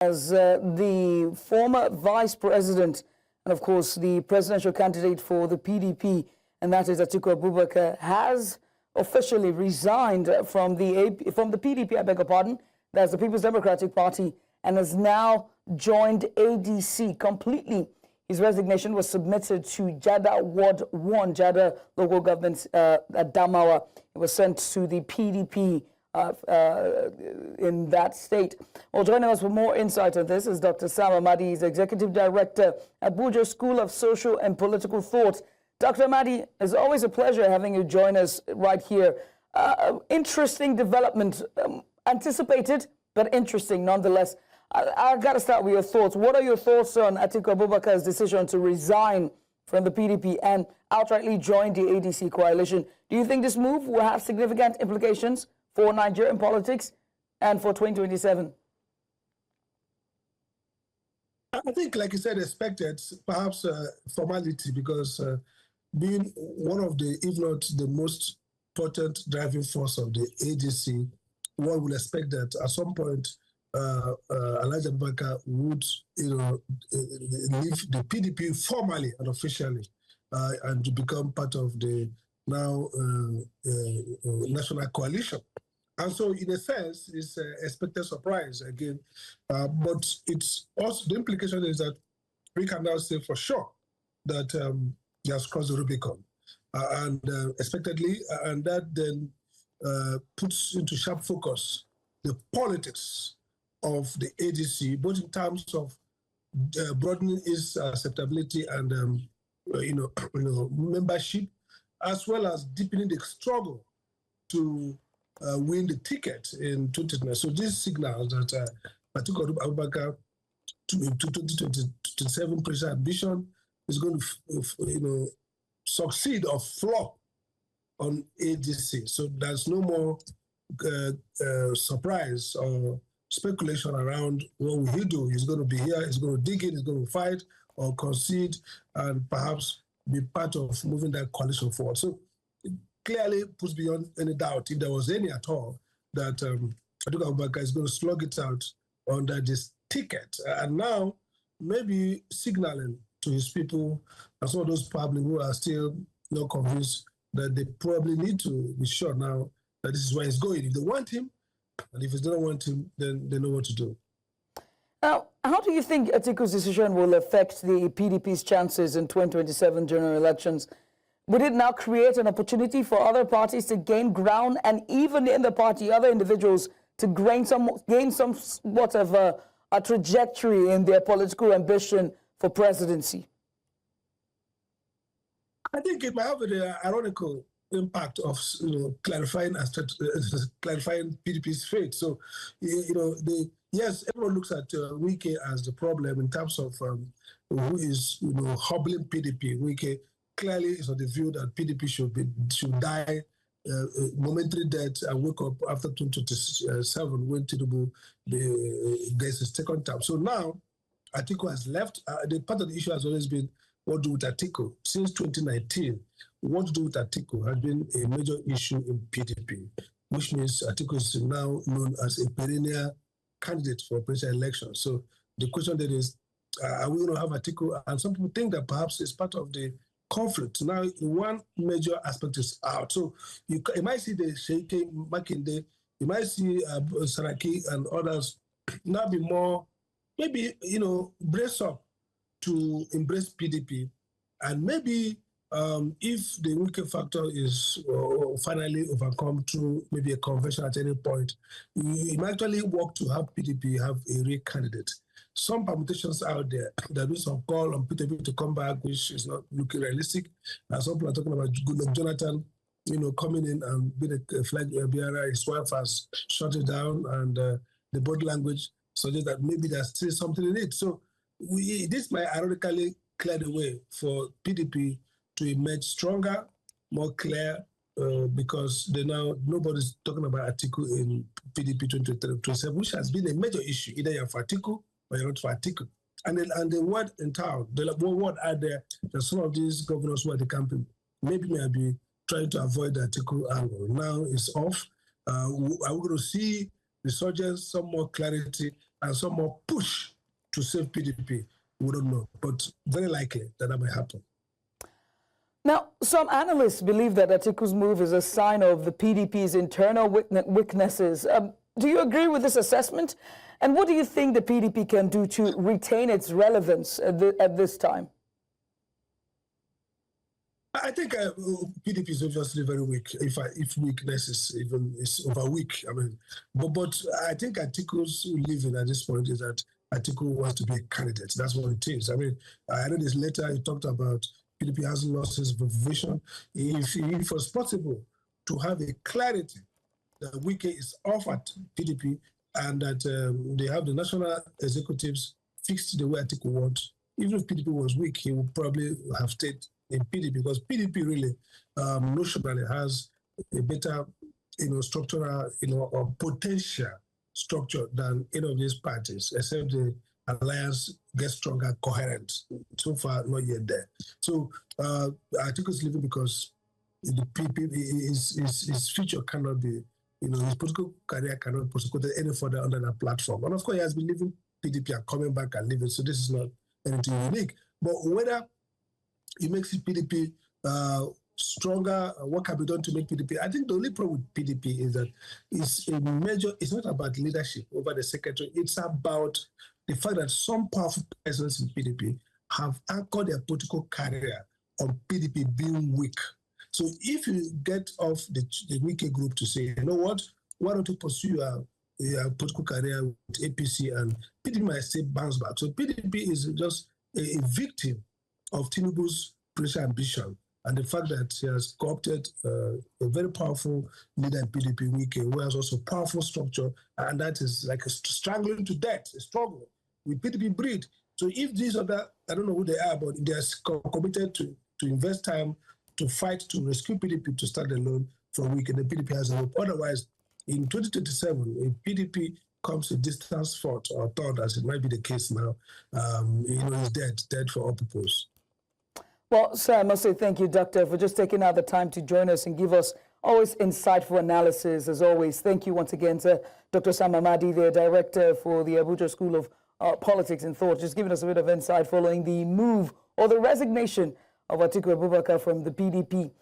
as the former vice president and, of course, the presidential candidate for the PDP, and that is Atiku Abubakar, has officially resigned from the PDP, I beg your pardon, that's the People's Democratic Party, and has now joined ADC completely. His resignation was submitted to Jada Ward 1, Jada local government, Adamawa. It was sent to the PDP in that state. Well, joining us for more insight on this is Dr. Sam Amadi, he's Executive Director, Abuja School of Social and Political Thought. Dr. Amadi, it's always a pleasure having you join us right here. Interesting development, anticipated, but interesting nonetheless. I've got to start with your thoughts. What are your thoughts on Atiku Abubakar's decision to resign from the PDP and outrightly join the ADC coalition? Do you think this move will have significant implications for Nigerian politics and for 2027? I think, like you said, expected, perhaps formality, because being one of the, if not the most potent driving force of the ADC, one would expect that at some point Alhaji Abubakar would, leave the PDP formally and officially, and to become part of the now national coalition. And so, in a sense, it's an expected surprise again. But it's also, the implication is that we can now say for sure that he has crossed the Rubicon, and expectedly, and that then puts into sharp focus the politics of the ADC, both in terms of broadening its acceptability and membership, as well as deepening the struggle to win the ticket in 2020. So this signals that Atiku Abubakar to 2027 presidential ambition is going to succeed or flop on ADC. So there's no more surprise or speculation around what will he do. He's going to be here, he's going to dig in, he's going to fight or concede and perhaps be part of moving that coalition forward. So it clearly puts beyond any doubt, if there was any at all, that Atiku Abubakar is going to slug it out under this ticket. And now maybe signaling to his people and some of those probably who are still not convinced that they probably need to be sure now that this is where he's going. If they want him, and if they don't want him, then they know what to do. Now, how do you think Atiku's decision will affect the PDP's chances in 2027 general elections? Would it now create an opportunity for other parties to gain ground, and even in the party, other individuals to gain somewhat of a trajectory in their political ambition for presidency? I think it might have an ironical impact of clarifying PDP's fate. So, yes, everyone looks at Wike as the problem in terms of who is hobbling PDP. Wike clearly is on the view that PDP should die momentary death and wake up after 2027 when Tinubu gets his second term. So now Atiku has left. The part of the issue has always been what to do with Atiku. Since 2019, what to do with Atiku has been a major issue in PDP, which means Atiku is now known as a perennial candidate for presidential election. So the question then is, are we going to have Atiku? And some people think that perhaps it's part of the conflict. Now, one major aspect is out. So you might see the Sheikh Makinde, you might see Saraki and others now be more, maybe, brace up to embrace PDP. And maybe if the Wike factor is finally overcome through maybe a convention at any point, it might actually work to have PDP have a real candidate. Some permutations out there, there will be some call on PDP to come back, which is not looking realistic. Some people are talking about Goodluck Jonathan, coming in and being a flag bearer. His wife has shut it down, and the body language suggests that maybe there's still something in it. So this might ironically clear the way for PDP to emerge stronger, more clear, because nobody's talking about Atiku in PDP 2027, which has been a major issue. Either you're for Atiku or you're not for Atiku. And the word in town, the word out there, that some of these governors who are the campaign maybe may be trying to avoid the Atiku angle. Now it's off. Are we going to see resurgence, some more clarity? and some more push to save PDP. We don't know, but very likely that might happen. Now, some analysts believe that Atiku's move is a sign of the PDP's internal weaknesses. Do you agree with this assessment? And what do you think the PDP can do to retain its relevance at this time? I think PDP is obviously very weak. If weakness is over weak, I mean, but I think Atiku's living at this point is that Atiku wants to be a candidate. That's what it is. I mean, I read this letter. He talked about PDP hasn't lost its vision. If it was possible to have a clarity that Wike is off at PDP and that they have the national executives fixed the way Atiku wants, even if PDP was weak, he would probably have stayed in PDP because PDP really notionally has a better, structural, or potential structure than any of these parties, except the alliance gets stronger, coherent. So far, not yet there. So I think it's leaving because the PDP, his future cannot be, his political career cannot be prosecuted any further under that platform. And of course, he has been leaving PDP and coming back and leaving. So this is not anything unique. But whether it makes PDP stronger, what can be done to make PDP? I think the only problem with PDP is that it's not about leadership over the secretary. It's about the fact that some powerful persons in PDP have anchored their political career on PDP being weak. So if you get off the Wike group to say, you know what, why don't you pursue your political career with APC, and PDP might say bounce back. So PDP is just a victim of Tinubu's political ambition and the fact that he has co-opted a very powerful leader in PDP, Wike, who has also powerful structure, and that is like a strangling to death, a struggle with PDP breed. So if these other, I don't know who they are, but they are committed to invest time to fight to rescue PDP to start the loan from Wike, the PDP has a hope. Otherwise, in 2027, if PDP comes a distance fourth or third, as it might be the case now, he's dead for all purpose. Well, sir, I must say thank you, Doctor, for just taking out the time to join us and give us always insightful analysis, as always. Thank you once again to Dr. Sam Amadi, the Director for the Abuja School of Politics and Thought, just giving us a bit of insight following the move or the resignation of Atiku Abubakar from the PDP.